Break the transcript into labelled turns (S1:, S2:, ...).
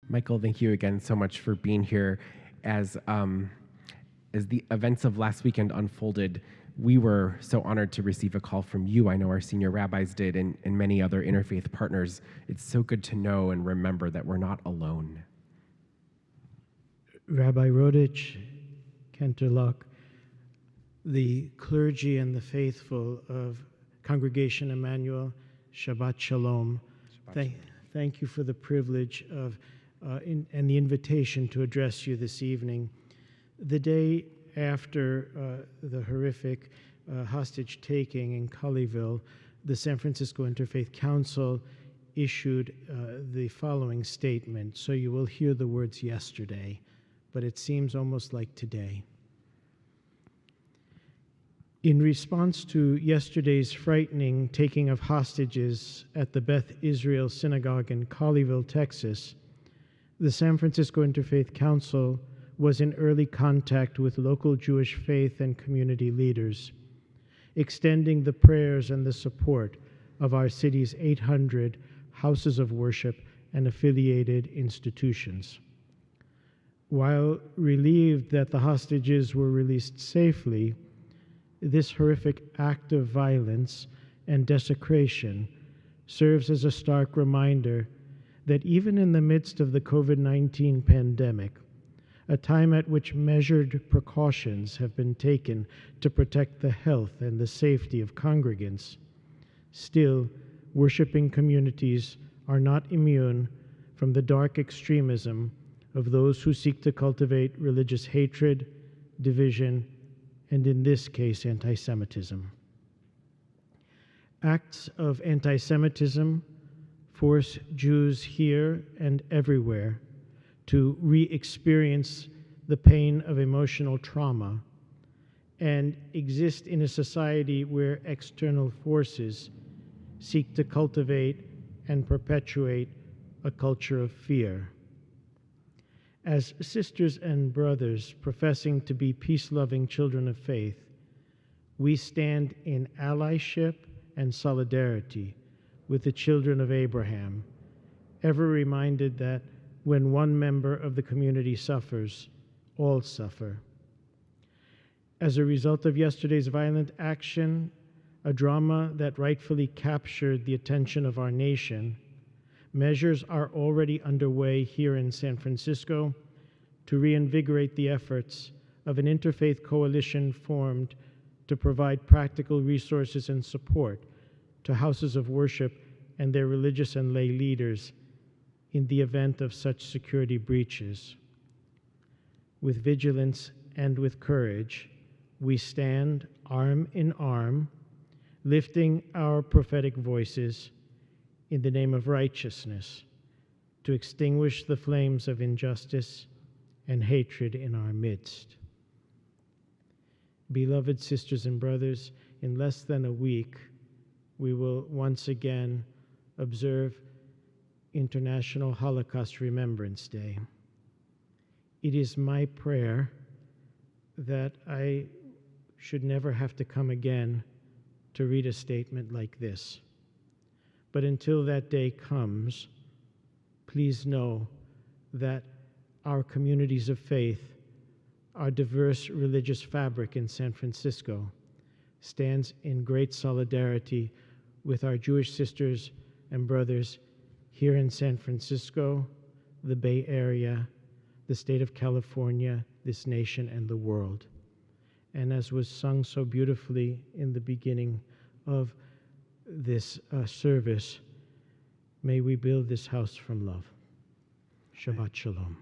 S1: Michael, thank you again so much for being here. As the events of last weekend unfolded, we were so honored to receive a call from you. I know our senior rabbis did, and many other interfaith partners. It's so good to know and remember that we're not alone.
S2: Rabbi Rodich, Kenterlock, the clergy and the faithful of Congregation Emanu-El, Shabbat Shalom. Thank you for the privilege of and the invitation to address you this evening. The day after the horrific hostage-taking in Colleyville, the San Francisco Interfaith Council issued the following statement. So you will hear the words yesterday, but it seems almost like today. In response to yesterday's frightening taking of hostages at the Beth Israel Synagogue in Colleyville, Texas, the San Francisco Interfaith Council was in early contact with local Jewish faith and community leaders, extending the prayers and the support of our city's 800 houses of worship and affiliated institutions. While relieved that the hostages were released safely, this horrific act of violence and desecration serves as a stark reminder that even in the midst of the COVID-19 pandemic, a time at which measured precautions have been taken to protect the health and the safety of congregants, still, worshiping communities are not immune from the dark extremism of those who seek to cultivate religious hatred, division, and in this case, anti-Semitism. Acts of anti-Semitism force Jews here and everywhere to re-experience the pain of emotional trauma and exist in a society where external forces seek to cultivate and perpetuate a culture of fear. As sisters and brothers professing to be peace-loving children of faith, we stand in allyship and solidarity with the children of Abraham, ever reminded that when one member of the community suffers, all suffer. As a result of yesterday's violent action, a drama that rightfully captured the attention of our nation, measures are already underway here in San Francisco to reinvigorate the efforts of an interfaith coalition formed to provide practical resources and support to houses of worship and their religious and lay leaders in the event of such security breaches. With vigilance and with courage, we stand arm in arm, lifting our prophetic voices in the name of righteousness to extinguish the flames of injustice and hatred in our midst. Beloved sisters and brothers, in less than a week, we will once again observe International Holocaust Remembrance Day. It is my prayer that I should never have to come again to read a statement like this. But until that day comes, please know that our communities of faith, our diverse religious fabric in San Francisco, stands in great solidarity with our Jewish sisters and brothers here in San Francisco, the Bay Area, the state of California, this nation, and the world. And as was sung so beautifully in the beginning of this service, may we build this house from love. Shabbat Shalom.